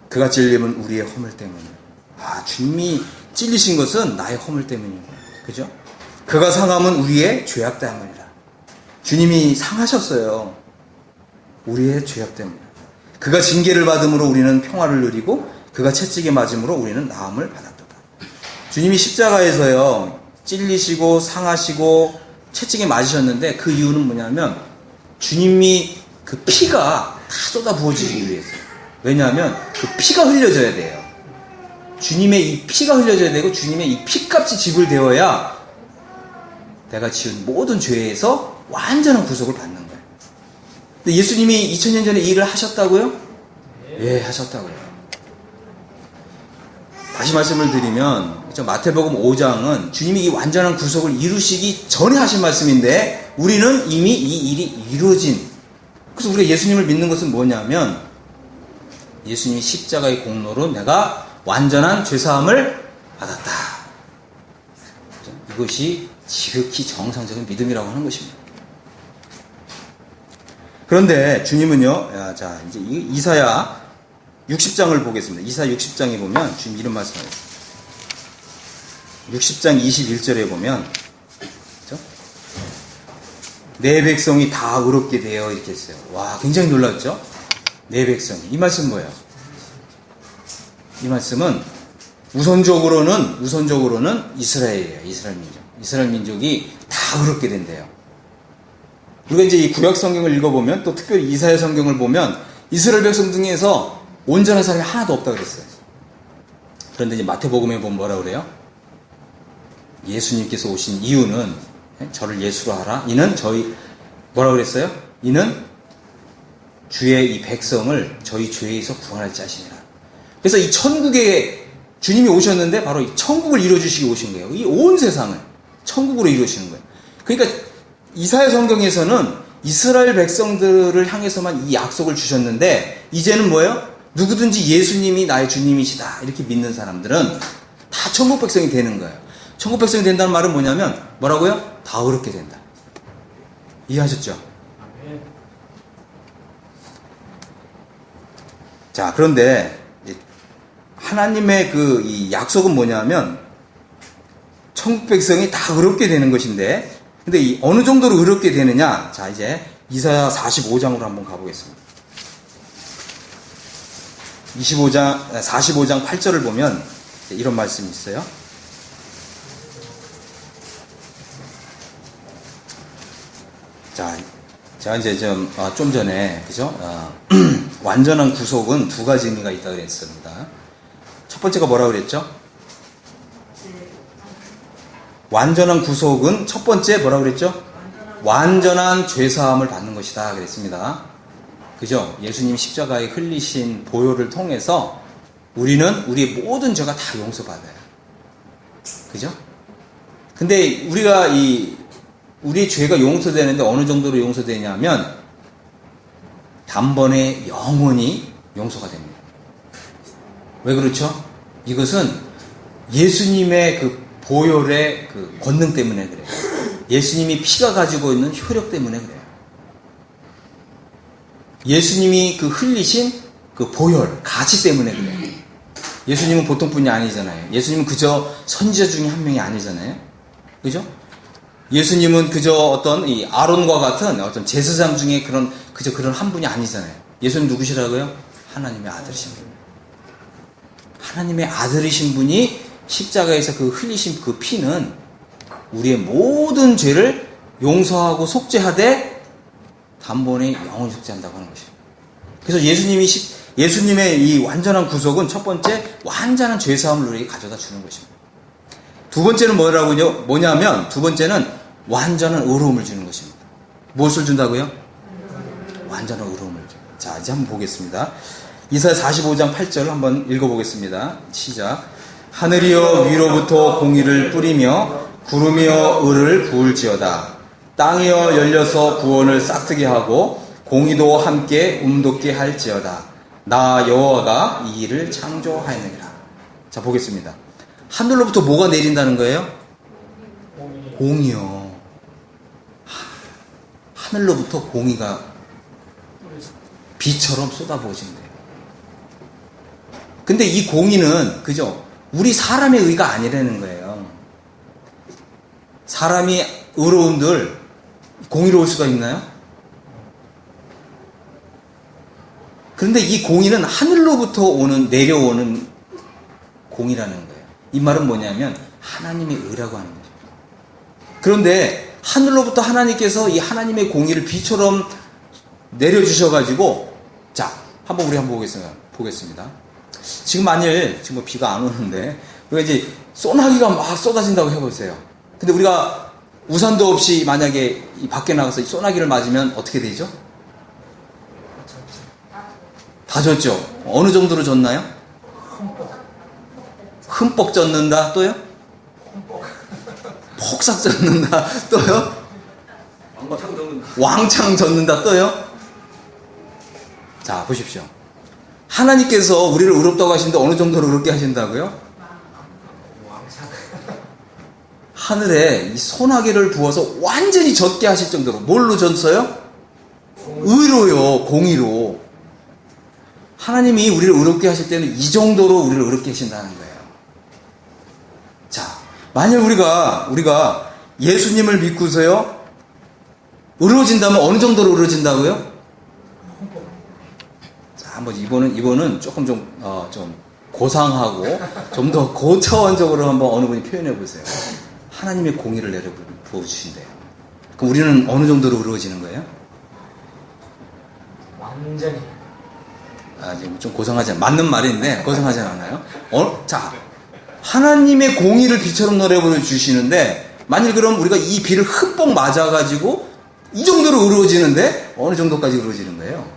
그가 찔림은 우리의 허물 때문이에요. 주님이 찔리신 것은 나의 허물 때문인 거예요. 그죠? 그가 상함은 우리의 죄악 때문이라. 주님이 상하셨어요. 우리의 죄악 때문에. 그가 징계를 받음으로 우리는 평화를 누리고 그가 채찍에 맞음으로 우리는 나음을 받았도다. 주님이 십자가에서요, 찔리시고 상하시고 채찍에 맞으셨는데 그 이유는 뭐냐면 주님이 그 피가 다 쏟아 부어지기 위해서요. 왜냐하면 그 피가 흘려져야 돼요. 주님의 이 피가 흘려져야 되고 주님의 이 피값이 지불되어야 내가 지은 모든 죄에서 완전한 구속을 받는 거예요. 근데 예수님이 2000년 전에 이 일을 하셨다고요? 예, 하셨다고요. 다시 말씀을 드리면 마태복음 5장은 주님이 이 완전한 구속을 이루시기 전에 하신 말씀인데 우리는 이미 이 일이 이루어진, 그래서 우리가 예수님을 믿는 것은 뭐냐면 예수님이 십자가의 공로로 내가 완전한 죄사함을 받았다. 이것이 지극히 정상적인 믿음이라고 하는 것입니다. 그런데 주님은요, 자, 이제 이사야 60장을 보겠습니다. 이사야 60장에 보면 주님 이런 말씀을 했어요. 60장 21절에 보면, 그렇죠? 내 백성이 다 의롭게 되어 이렇게 했어요. 와, 굉장히 놀랐죠? 내 백성이. 이 말씀은 뭐예요? 이 말씀은 우선적으로는 이스라엘이에요. 이스라엘 민족. 이스라엘 민족이 다 의롭게 된대요. 우리가 이제 이 구약 성경을 읽어보면 또 특별히 이사야 성경을 보면 이스라엘 백성 중에서 온전한 사람이 하나도 없다 그랬어요. 그런데 이제 마태복음에 보면 뭐라 그래요? 예수님께서 오신 이유는 저를 예수로 하라. 이는 뭐라 그랬어요? 이는 주의 이 백성을 저희 죄에서 구원할 자신이라. 그래서 이 천국에 주님이 오셨는데 바로 이 천국을 이루어주시기 오신 거예요. 이 온 세상을 천국으로 이루어주시는 거예요. 그러니까 이사야 성경에서는 이스라엘 백성들을 향해서만 이 약속을 주셨는데 이제는 뭐예요? 누구든지 예수님이 나의 주님이시다 이렇게 믿는 사람들은 다 천국 백성이 되는 거예요. 천국 백성이 된다는 말은 뭐냐면 뭐라고요? 다 의롭게 된다. 이해하셨죠? 자, 그런데 하나님의 이 약속은 뭐냐면 천국 백성이 다 의롭게 되는 것인데, 근데 어느 정도로 의롭게 되느냐? 자, 이제 이사야 45장으로 한번 가보겠습니다. 45장 8절을 보면 이런 말씀이 있어요. 자, 제가 이제 좀 전에, 그죠? 완전한 구속은 두 가지 의미가 있다 그랬습니다. 첫 번째가 뭐라고 그랬죠? 완전한 구속은 첫 번째 뭐라고 그랬죠? 완전한 죄사함을 받는 것이다 그랬습니다. 그죠? 예수님 십자가에 흘리신 보혈을 통해서 우리는 우리의 모든 죄가 다 용서받아요. 그죠? 근데 우리가 우리의 죄가 용서되는데 어느 정도로 용서되냐면 단번에 영원히 용서가 됩니다. 왜 그렇죠? 이것은 예수님의 그 보혈의 그 권능 때문에 그래요. 예수님이 피가 가지고 있는 효력 때문에 그래요. 예수님이 그 흘리신 그 보혈, 가치 때문에 그래요. 예수님은 보통 분이 아니잖아요. 예수님은 그저 선지자 중에 한 명이 아니잖아요. 그죠? 예수님은 그저 어떤 이 아론과 같은 어떤 제사장 중에 그저 그런 한 분이 아니잖아요. 예수님 누구시라고요? 하나님의 아들이신 분. 하나님의 아들이신 분이 십자가에서 그 흘리신 그 피는 우리의 모든 죄를 용서하고 속죄하되 단번에 영원히 속죄한다고 하는 것입니다. 그래서 예수님의 이 완전한 구속은 첫 번째 완전한 죄사함을 우리에게 가져다 주는 것입니다. 두 번째는 뭐냐면 두 번째는 완전한 의로움을 주는 것입니다. 무엇을 준다고요? 완전한 의로움을 줍니다. 자, 이제 한번 보겠습니다. 이사야 45장 8절 한번 읽어보겠습니다. 시작. 하늘이여 위로부터 공의를 뿌리며 구름이여 을을 부을지어다. 땅이여 열려서 구원을 싹트게 하고 공의도 함께 움돋게 할지어다. 나 여호와가 이 일을 창조하였느니라. 자, 보겠습니다. 하늘로부터 뭐가 내린다는 거예요? 공이요. 하늘로부터 공이가 비처럼 쏟아부어진대요. 근데 이 공의는 그죠? 우리 사람의 의가 아니라는 거예요. 사람이 의로운들 공의로울 수가 있나요? 그런데 이 공의는 하늘로부터 내려오는 공이라는 거예요. 이 말은 뭐냐면 하나님의 의라고 하는 거죠. 그런데 하늘로부터 하나님께서 이 하나님의 공의를 비처럼 내려주셔가지고, 자, 한번 보겠습니다. 지금 만일 지금 뭐 비가 안 오는데 우리가 이제 소나기가 막 쏟아진다고 해보세요. 근데 우리가 우산도 없이 만약에 이 밖에 나가서 이 소나기를 맞으면 어떻게 되죠? 다 젖죠. 어느 정도로 젖나요? 흠뻑 젖는다. 또요? 폭삭 젖는다. 또요? 왕창 젖는다. 또요? 자, 보십시오. 하나님께서 우리를 의롭다고 하시는데 어느 정도로 의롭게 하신다고요? 하늘에 이 소나기를 부어서 완전히 젖게 하실 정도로. 뭘로 젖어요? 의로요. 공의로. 하나님이 우리를 의롭게 하실 때는 이 정도로 우리를 의롭게 하신다는 거예요. 자, 만약 우리가 예수님을 믿고서요 의로워진다면 어느 정도로 의로워진다고요? 자, 한번 이번은 조금 좀 고상하고 좀 더 고차원적으로 한번 어느 분이 표현해 보세요. 하나님의 공의를 내려 부어주신대요. 그럼 우리는 어느 정도로 의로워지는 거예요? 완전히. 지금 좀 고상하지 맞는 말인데 고상하지 않아요? 자, 하나님의 공의를 비처럼 내려보내 주시는데 만일 그럼 우리가 이 비를 흠뻑 맞아가지고 이 정도로 의로워지는데 어느 정도까지 의로워지는 거예요?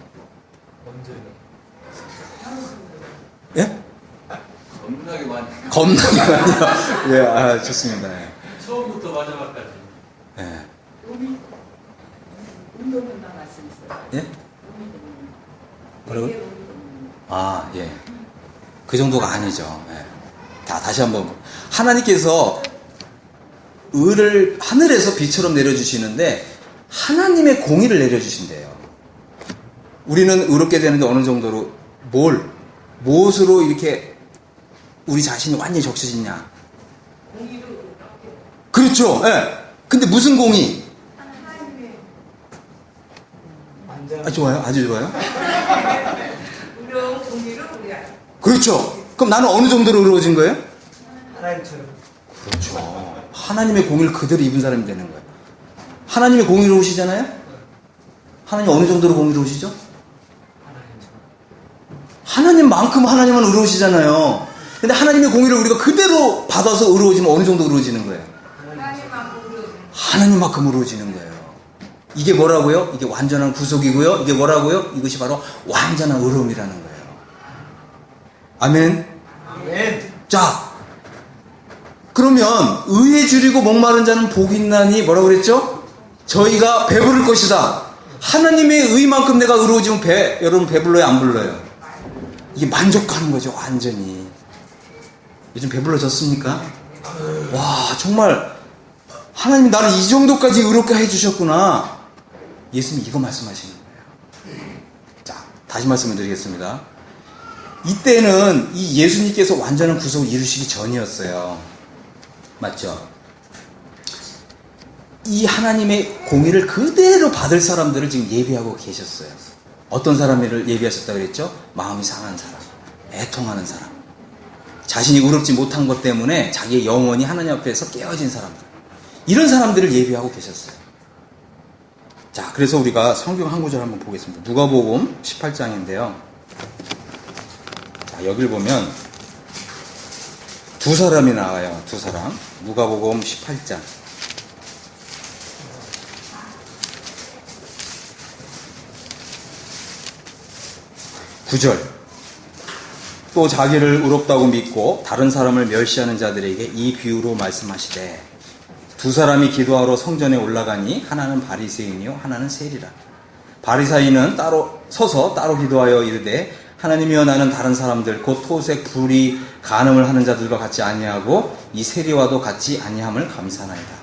예? 겁나게 많이. 겁나게 많이요. 예, 좋습니다. 예. 처음부터 마지막까지. 예. 운동한다 말씀했어요. 예? 뭐라고요? 예. 그 정도가 아니죠. 예. 다시 한번. 하나님께서 의를 하늘에서 비처럼 내려주시는데 하나님의 공의를 내려주신대요. 우리는 의롭게 되는데 어느 정도로 무엇으로 이렇게 우리 자신이 완전히 적셔지냐? 공의로 그렇죠. 예. 근데 무슨 공의? 완전. 좋아요. 아주 좋아요. 의로운 공의로 우리가 그렇죠. 그럼 나는 어느 정도로 의로워진 거예요? 하나님처럼. 그렇죠. 하나님의 공의를 그대로 입은 사람이 되는 거예요. 하나님의 공의로우시잖아요? 하나님 어느 정도로 공의로우시죠? 하나님처럼. 하나님만큼 하나님은 의로우시잖아요. 근데 하나님의 공의를 우리가 그대로 받아서 의로워지면 어느 정도 의로워지는 거예요? 하나님만큼 의로운 하나님만큼 의로워지는 거예요. 이게 뭐라고요? 이게 완전한 구속이고요. 이게 뭐라고요? 이것이 바로 완전한 의로움이라는 거예요. 아멘. 아멘. 자, 그러면 의에 줄이고 목마른 자는 복이 있나니 뭐라고 그랬죠? 저희가 배부를 것이다. 하나님의 의만큼 내가 의로워지면 여러분 배불러요? 안 불러요? 이게 만족하는 거죠, 완전히. 요즘 배불러졌습니까? 와, 정말 하나님이 나를 이 정도까지 의롭게 해주셨구나. 예수님 이거 말씀하시는 거예요. 자, 다시 말씀을 드리겠습니다. 이때는 이 예수님께서 완전한 구속을 이루시기 전이었어요. 맞죠? 이 하나님의 공의를 그대로 받을 사람들을 지금 예비하고 계셨어요. 어떤 사람을 예비하셨다고 그랬죠? 마음이 상한 사람, 애통하는 사람, 자신이 의롭지 못한 것 때문에 자기의 영혼이 하나님 앞에서 깨어진 사람들, 이런 사람들을 예비하고 계셨어요. 자, 그래서 우리가 성경 한 구절 한번 보겠습니다. 누가복음 18장인데요. 자, 여길 보면 두 사람이 나와요. 두 사람. 누가복음 18장. (9절) 또 자기를 의롭다고 믿고 다른 사람을 멸시하는 자들에게 이 비유로 말씀하시되 두 사람이 기도하러 성전에 올라가니 하나는 바리새인이요 하나는 세리라. 바리새인은 따로 서서 따로 기도하여 이르되 하나님이여 나는 다른 사람들 곧 토색 불의 간음을 하는 자들과 같이 아니하고 이 세리와도 같이 아니함을 감사하나이다.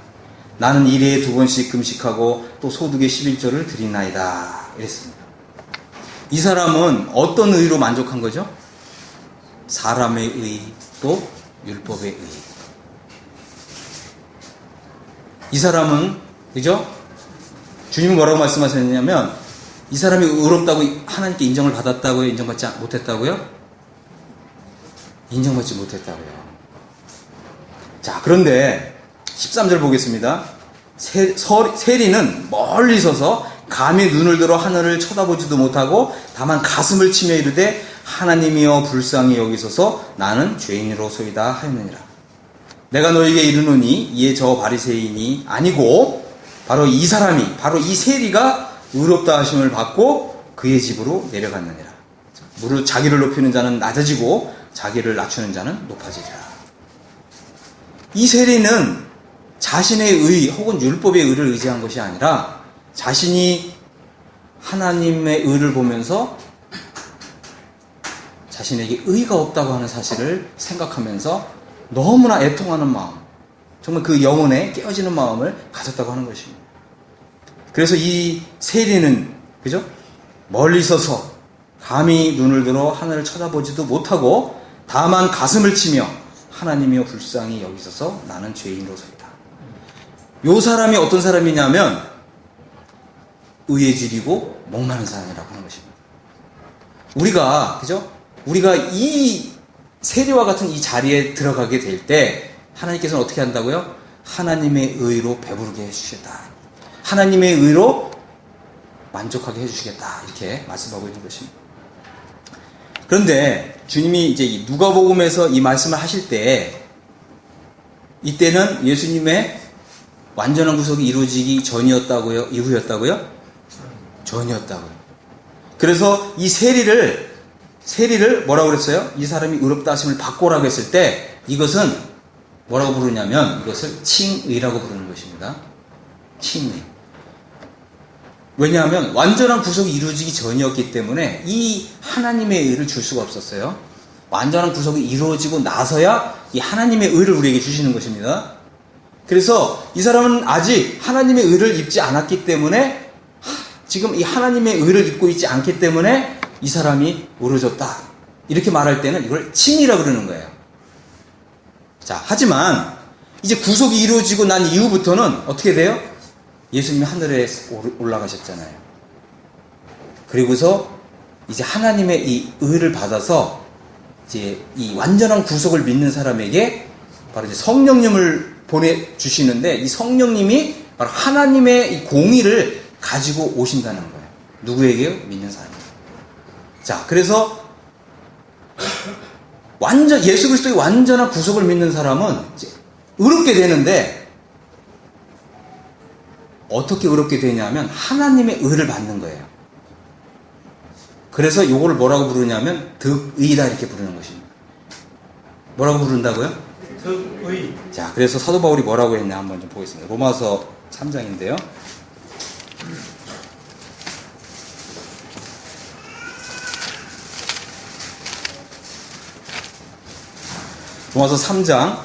나는 일회에 2번씩 금식하고 또 소득의 11조를 드리나이다. 이랬습니다. 이 사람은 어떤 의로 만족한 거죠? 사람의 의, 또 율법의 의. 이 사람은, 그죠? 주님은 뭐라고 말씀하셨냐면, 이 사람이 의롭다고 하나님께 인정을 받았다고요? 인정받지 못했다고요? 인정받지 못했다고요. 자, 그런데 13절 보겠습니다. 세리는 멀리 서서 감히 눈을 들어 하늘을 쳐다보지도 못하고 다만 가슴을 치며 이르되 하나님이여 불쌍히 여기소서 나는 죄인으로소이다 하였느니라. 내가 너에게 이르노니 이에 저 바리새인이 아니고 바로 이 사람이, 바로 이 세리가 의롭다 하심을 받고 그의 집으로 내려갔느니라. 무릇 자기를 높이는 자는 낮아지고 자기를 낮추는 자는 높아지리라. 이 세리는 자신의 의 혹은 율법의 의를 의지한 것이 아니라 자신이 하나님의 의를 보면서 자신에게 의가 없다고 하는 사실을 생각하면서 너무나 애통하는 마음, 정말 그 영혼에 깨어지는 마음을 가졌다고 하는 것입니다. 그래서 이 세리는, 그죠? 멀리 서서 감히 눈을 들어 하늘을 쳐다보지도 못하고 다만 가슴을 치며 하나님이여 불쌍히 여기소서 나는 죄인으로소이다. 요 사람이 어떤 사람이냐면 의에 줄이고 목마른 사람이라고 하는 것입니다. 우리가, 그죠? 우리가 이 세리와 같은 이 자리에 들어가게 될 때 하나님께서는 어떻게 한다고요? 하나님의 의로 배부르게 해주시겠다. 하나님의 의로 만족하게 해주시겠다. 이렇게 말씀하고 있는 것입니다. 그런데 주님이 이제 누가복음에서 이 말씀을 하실 때 이때는 예수님의 완전한 구속이 이루어지기 전이었다고요? 이후였다고요? 전이었다고요. 그래서 이 세리를 뭐라고 그랬어요? 이 사람이 의롭다 하심을 받고라고 했을 때 이것은 뭐라고 부르냐면 이것을 칭의라고 부르는 것입니다. 칭의. 왜냐하면 완전한 구속이 이루어지기 전이었기 때문에 이 하나님의 의를 줄 수가 없었어요. 완전한 구속이 이루어지고 나서야 이 하나님의 의를 우리에게 주시는 것입니다. 그래서 이 사람은 아직 하나님의 의를 입지 않았기 때문에 지금 이 하나님의 의를 입고 있지 않기 때문에 이 사람이 의로워졌다. 이렇게 말할 때는 이걸 칭의라고 그러는 거예요. 자, 하지만 이제 구속이 이루어지고 난 이후부터는 어떻게 돼요? 예수님이 하늘에 올라가셨잖아요. 그리고서 이제 하나님의 이 의를 받아서 이제 이 완전한 구속을 믿는 사람에게 바로 이제 성령님을 보내주시는데 이 성령님이 바로 하나님의 이 공의를 가지고 오신다는 거예요. 누구에게요? 믿는 사람에게. 자, 그래서 예수 그리스도의 완전한 구속을 믿는 사람은 이제 의롭게 되는데 어떻게 의롭게 되냐면 하나님의 의를 받는 거예요. 그래서 요거를 뭐라고 부르냐면 득의다 이렇게 부르는 것입니다. 뭐라고 부른다고요? 득의. 자, 그래서 사도 바울이 뭐라고 했냐 한번 좀 보겠습니다. 로마서 3장인데요. 로마서 3장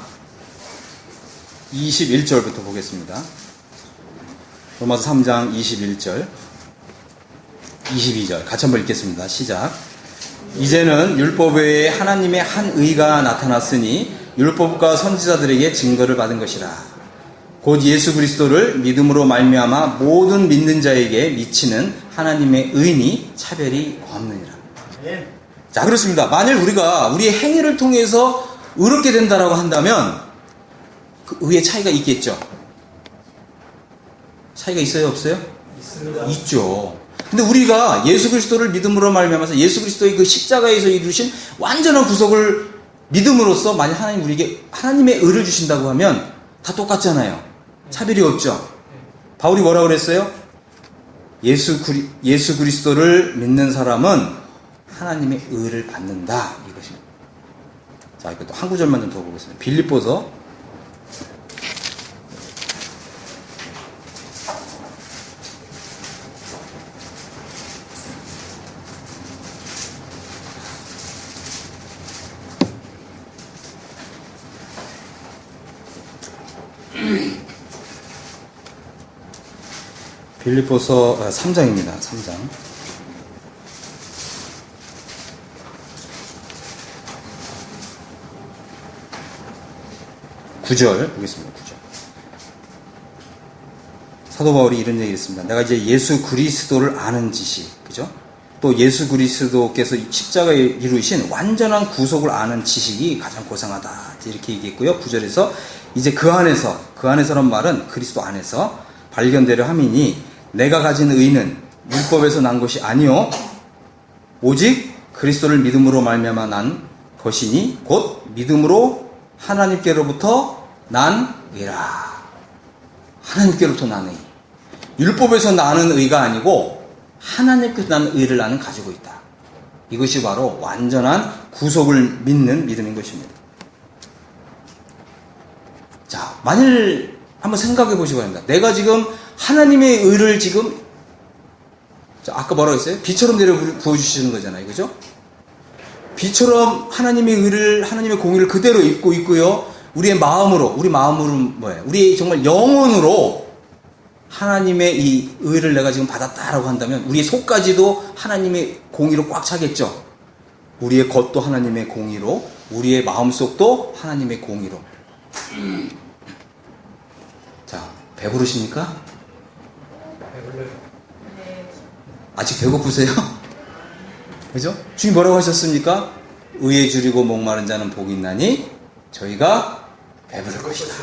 21절부터 보겠습니다. 로마서 3장 21절 22절 같이 한번 읽겠습니다. 시작. 이제는 율법 외에 하나님의 한 의가 나타났으니 율법과 선지자들에게 증거를 받은 것이라. 곧 예수 그리스도를 믿음으로 말미암아 모든 믿는 자에게 미치는 하나님의 의니 차별이 없느니라. 아멘. 자, 그렇습니다. 만일 우리가 우리의 행위를 통해서 의롭게 된다라고 한다면 그 의의 차이가 있겠죠. 차이가 있어요, 없어요? 있습니다. 있죠. 근데 우리가 예수 그리스도를 믿음으로 말미암아서 예수 그리스도의 그 십자가에서 이루신 완전한 구속을 믿음으로써 만약 하나님 우리에게 하나님의 의를 주신다고 하면 다 똑같잖아요. 차별이 없죠. 바울이 뭐라고 그랬어요? 예수 그리스도를 믿는 사람은 하나님의 의를 받는다 이것입니다. 자, 이것도 한 구절만 좀 더 보겠습니다. 빌립보서 빌립보서 3장입니다. 3장. 9절 보겠습니다. 9절. 사도 바울이 이런 얘기를 했습니다. 내가 이제 예수 그리스도를 아는 지식, 그죠? 또 예수 그리스도께서 십자가에 이루신 완전한 구속을 아는 지식이 가장 고상하다. 이렇게 얘기했고요. 9절에서 이제 그 안에서란 말은 그리스도 안에서 발견되려 함이니 내가 가진 의는 율법에서 난 것이 아니요 오직 그리스도를 믿음으로 말미암아 난 것이니 곧 믿음으로 하나님께로부터 난 의라. 하나님께로부터 난 의. 율법에서 나는 의가 아니고 하나님께서 나는 의를 나는 가지고 있다. 이것이 바로 완전한 구속을 믿는 믿음인 것입니다. 자, 만일 한번 생각해 보시기 바랍니다. 내가 지금 하나님의 의를 지금 아까 뭐라고 했어요? 비처럼 내려 부어주시는 거잖아요. 그죠? 비처럼 하나님의 의를, 하나님의 공의를 그대로 입고 있고요. 우리 마음으로는 뭐예요? 우리 정말 영혼으로 하나님의 이 의를 내가 지금 받았다라고 한다면 우리의 속까지도 하나님의 공의로 꽉 차겠죠. 우리의 겉도 하나님의 공의로, 우리의 마음속도 하나님의 공의로. 자, 배부르십니까? 배불러요. 아직 배고프세요? 그죠? 주님 뭐라고 하셨습니까? 의에 줄이고 목마른 자는 복이 있나니 저희가 배부를 것이다.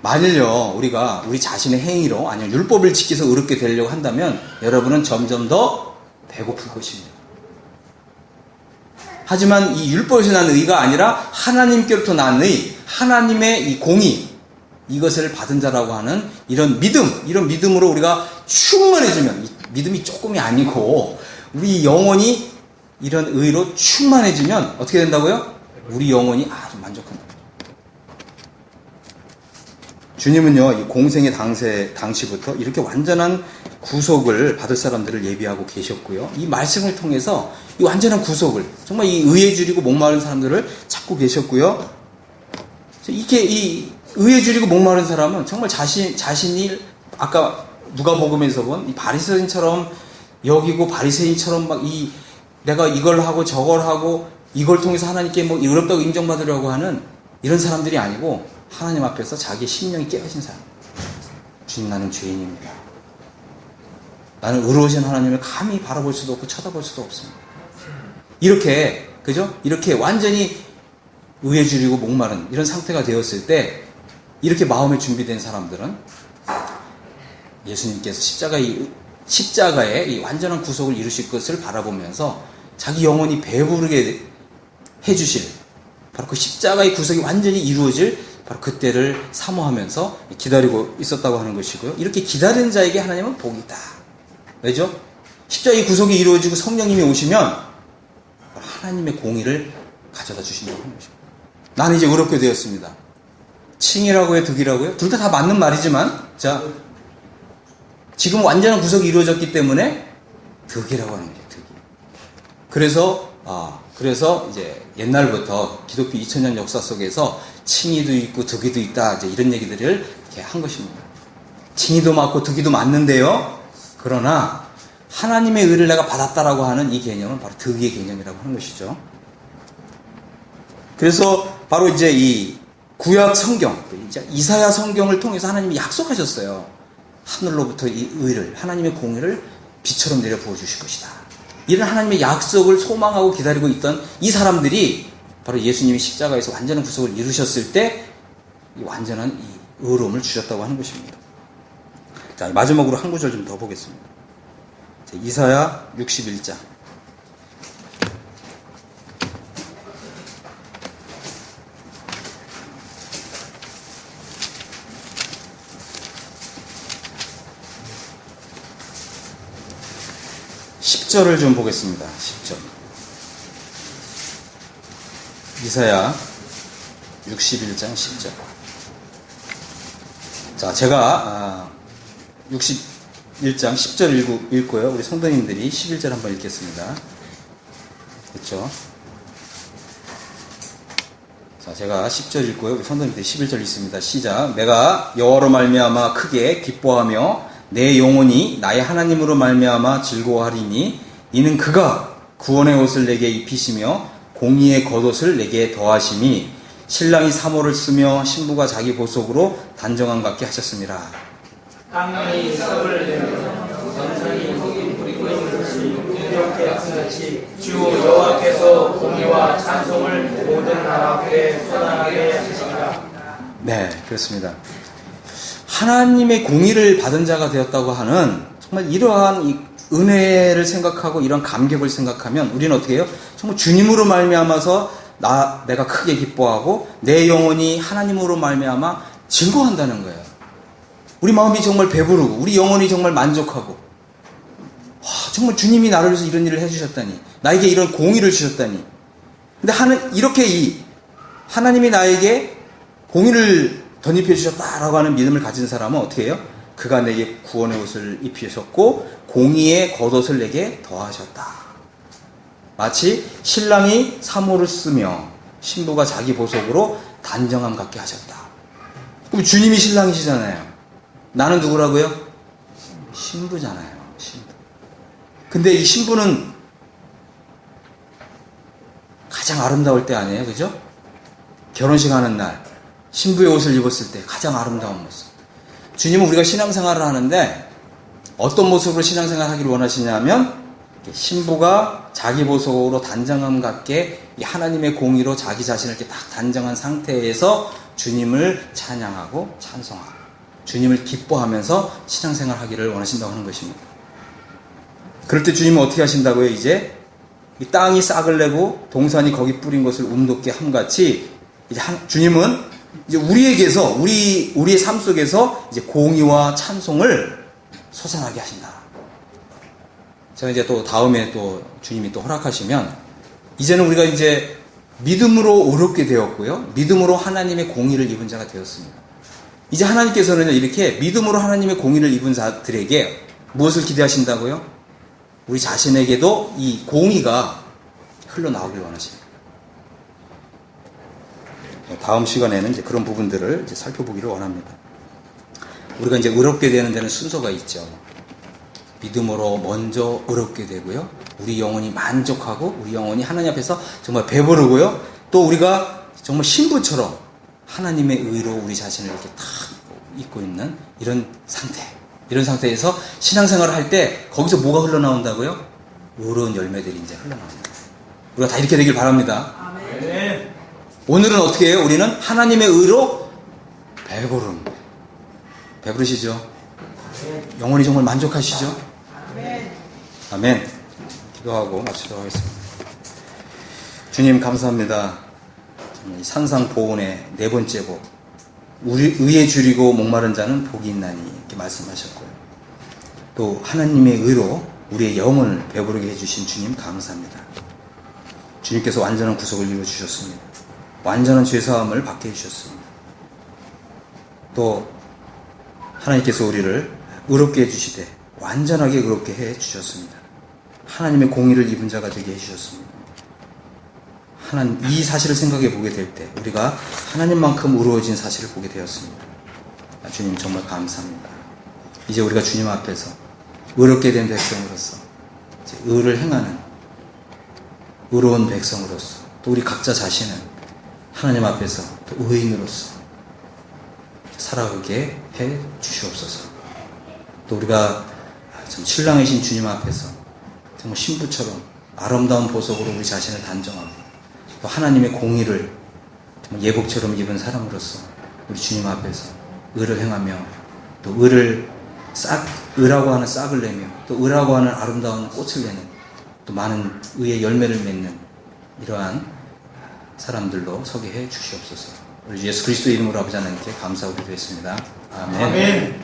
만일요, 우리가 우리 자신의 행위로 아니면 율법을 지켜서 의롭게 되려고 한다면 여러분은 점점 더 배고플 것입니다. 하지만 이 율법에서 난 의가 아니라 하나님께로부터 난 의, 하나님의 이 공의, 이것을 받은 자라고 하는 이런 믿음으로 우리가 충만해지면, 믿음이 조금이 아니고 우리 영혼이 이런 의로 충만해지면 어떻게 된다고요? 우리 영혼이 아주 만족한다. 주님은요, 이 공생의 당시부터 이렇게 완전한 구속을 받을 사람들을 예비하고 계셨고요. 이 말씀을 통해서 이 완전한 구속을, 정말 이 의에 줄이고 목마른 사람들을 찾고 계셨고요. 이렇게 이 의에 줄이고 목마른 사람은 정말 자신이 아까 누가복음에서 본 이 바리새인처럼 여기고 바리새인처럼 막 내가 이걸 하고 저걸 하고 이걸 통해서 하나님께 뭐 의롭다고 인정받으려고 하는 이런 사람들이 아니고 하나님 앞에서 자기의 심령이 깨어진 사람. 주님, 나는 죄인입니다. 나는 의로우신 하나님을 감히 바라볼 수도 없고 쳐다볼 수도 없습니다. 이렇게, 그죠? 이렇게 완전히 의에 줄이고 목마른 이런 상태가 되었을 때 이렇게 마음에 준비된 사람들은 예수님께서 십자가의 이 완전한 구속을 이루실 것을 바라보면서 자기 영혼이 배부르게 해주실 바로 그 십자가의 구속이 완전히 이루어질 바로 그때를 사모하면서 기다리고 있었다고 하는 것이고요. 이렇게 기다리는 자에게 하나님은 복이 있다. 왜죠? 십자가의 구속이 이루어지고 성령님이 오시면 하나님의 공의를 가져다 주신다고 하는 것입니다. 나는 이제 의롭게 되었습니다. 칭이라고요, 득이라고요? 둘 다 맞는 말이지만, 자, 지금 완전한 구속이 이루어졌기 때문에 득이라고 하는 거죠, 득이. 그래서 이제 옛날부터 기독교 2000년 역사 속에서 칭의도 있고 득의도 있다, 이제 이런 얘기들을 이렇게 한 것입니다. 칭의도 맞고 득의도 맞는데요. 그러나 하나님의 의를 내가 받았다라고 하는 이 개념은 바로 득의의 개념이라고 하는 것이죠. 그래서 바로 이제 이 구약 성경, 이제 이사야 성경을 통해서 하나님이 약속하셨어요. 하늘로부터 이 의를, 하나님의 공의를 비처럼 내려 부어 주실 것이다. 이런 하나님의 약속을 소망하고 기다리고 있던 이 사람들이 바로 예수님이 십자가에서 완전한 구속을 이루셨을 때 이 완전한 이 의로움을 주셨다고 하는 것입니다. 자, 마지막으로 한 구절 좀 더 보겠습니다. 이사야 61장. (10절을) 좀 보겠습니다. 10절. 이사야 61장 10절. 자, 제가 61장 10절 읽고요. 우리 성도님들이 11절 한번 읽겠습니다. 그렇죠? 자, 자, 제가 10절 읽고요. 우리 성도님들 11절 읽습니다. 시작. 내가 여호와로 말미암아 크게 기뻐하며 내 영혼이 나의 하나님으로 말미암아 즐거워하리니 이는 그가 구원의 옷을 내게 입히시며 공의의 겉옷을 내게 더하심이 신랑이 사모를 쓰며 신부가 자기 보석으로 단정함 같게 하셨습니다. 땅이 썩을 내며 전선이 흙이 뿌리고 있듯이 이렇게 하시듯이 주 여호와께서 공의와 찬송을 모든 나라 앞에 쏟아나게 하시리라. 네, 그렇습니다. 하나님의 공의를 받은 자가 되었다고 하는 정말 이러한 이 은혜를 생각하고 이런 감격을 생각하면 우리는 어떻게 해요? 정말 주님으로 말미암아서 내가 크게 기뻐하고 내 영혼이 하나님으로 말미암아 즐거워한다는 거예요. 우리 마음이 정말 배부르고 우리 영혼이 정말 만족하고 정말 주님이 나를 위해서 이런 일을 해주셨다니 나에게 이런 공의를 주셨다니 근데 이렇게 하나님이 나에게 공의를 덧입혀 주셨다라고 하는 믿음을 가진 사람은 어떻게 해요? 그가 내게 구원의 옷을 입히셨고 공의의 겉옷을 내게 더하셨다. 마치 신랑이 사모를 쓰며 신부가 자기 보석으로 단정함 갖게 하셨다. 그럼 주님이 신랑이시잖아요. 나는 누구라고요? 신부잖아요. 신부. 근데 이 신부는 가장 아름다울 때 아니에요? 그죠? 결혼식 하는 날 신부의 옷을 입었을 때 가장 아름다운 모습. 주님은 우리가 신앙생활을 하는데 어떤 모습으로 신앙생활을 하기를 원하시냐면 신부가 자기 보석으로 단정함 갖게 하나님의 공의로 자기 자신을 이렇게 딱 단정한 상태에서 주님을 찬양하고 찬송하고 주님을 기뻐하면서 신앙생활 하기를 원하신다고 하는 것입니다. 그럴 때 주님은 어떻게 하신다고요? 이제 이 땅이 싹을 내고 동산이 거기 뿌린 것을 움돋게 함같이 이제 주님은 이제 우리에게서 우리의 삶 속에서 이제 공의와 찬송을 솟아나게 하신다. 제가 이제 또 다음에 또 주님이 또 허락하시면 이제는 우리가 이제 믿음으로 의롭게 되었고요. 믿음으로 하나님의 공의를 입은 자가 되었습니다. 이제 하나님께서는 이렇게 믿음으로 하나님의 공의를 입은 자들에게 무엇을 기대하신다고요? 우리 자신에게도 이 공의가 흘러나오길 원하십니다. 다음 시간에는 이제 그런 부분들을 이제 살펴보기를 원합니다. 우리가 이제 의롭게 되는 데는 순서가 있죠. 믿음으로 먼저 의롭게 되고요. 우리 영혼이 만족하고 우리 영혼이 하나님 앞에서 정말 배부르고요. 또 우리가 정말 신부처럼 하나님의 의로 우리 자신을 이렇게 탁 입고 있는 이런 상태에서 신앙생활을 할 때 거기서 뭐가 흘러나온다고요? 의로운 열매들이 이제 흘러나옵니다. 우리가 다 이렇게 되길 바랍니다. 아멘. 오늘은 어떻게 해요? 우리는 하나님의 의로 배부르시죠? 영혼이 정말 만족하시죠? 아멘. 기도하고 마치도록 하겠습니다. 주님 감사합니다. 산상보훈의 네 번째 복, 의에 줄이고 목마른 자는 복이 있나니 이렇게 말씀하셨고요. 또 하나님의 의로 우리의 영혼을 배부르게 해주신 주님 감사합니다. 주님께서 완전한 구속을 이루어주셨습니다. 완전한 죄사함을 받게 해주셨습니다. 또 하나님께서 우리를 의롭게 해주시되 완전하게 의롭게 해주셨습니다. 하나님의 공의를 입은 자가 되게 해주셨습니다. 이 사실을 생각해 보게 될 때 우리가 하나님만큼 의로워진 사실을 보게 되었습니다. 주님 정말 감사합니다. 이제 우리가 주님 앞에서 의롭게 된 백성으로서 이제 의를 행하는 의로운 백성으로서 또 우리 각자 자신은 하나님 앞에서 또 의인으로서 살아가게 해 주시옵소서. 또 우리가 참 신랑이신 주님 앞에서 정말 신부처럼 아름다운 보석으로 우리 자신을 단정하고 또 하나님의 공의를 정말 예복처럼 입은 사람으로서 우리 주님 앞에서 의를 행하며 또 의라고 하는 싹을 내며 또 의라고 하는 아름다운 꽃을 내는 또 많은 의의 열매를 맺는 이러한 사람들로 서게 해 주시옵소서. 우리 예수 그리스도의 이름으로 아버지 하나님께 감사하고 기도했습니다. 아멘. 아멘.